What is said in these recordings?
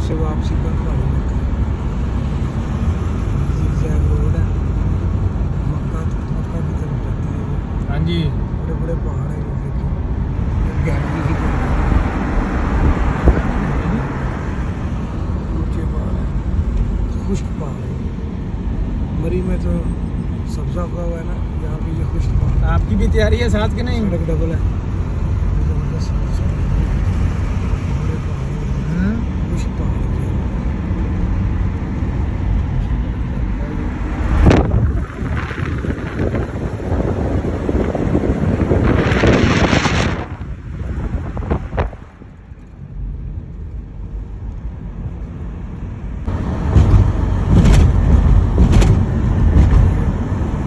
से वापसी पर पहाड़ी इलाका है, ज़िगज़ैग रोड है, मक्का की तरफ जाती है वो। हाँ जी। बड़े बड़े पहाड़ हैं, ये देखिए, गहरी सी ऊंचे पहाड़ हैं, खुश्क पहाड़ है। मरी में तो सब्जा उगा हुआ है ना, यहाँ पे ये खुश्क पहाड़ है। आपकी भी तैयारी है साथ के नहीं? सड़क डबल है, जबरदस्त सड़क है। बड़े पहाड़ हैं, खुश्क पहाड़ है।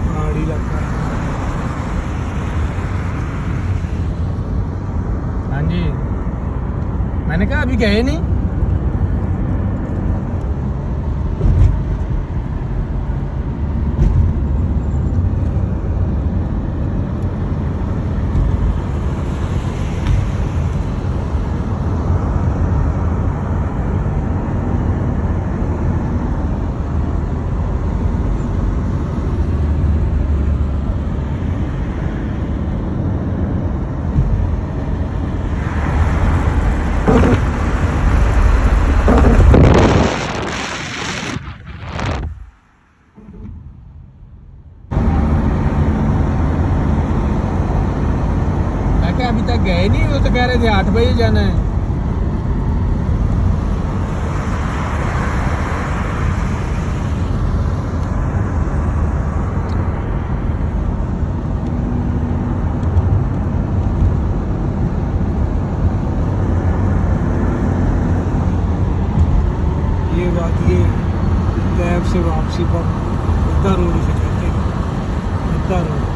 पहाड़ी इलाका है। हाँ जी। मैंने कहा अभी गए नहीं। मैं कहा अभी तक गए नहीं, वो तो कह रहे थे 8 बजे जाना है। ये बात ये कैब से वापसी पर मुद्दा रोड से कहते हैं, मुद्दा रोड।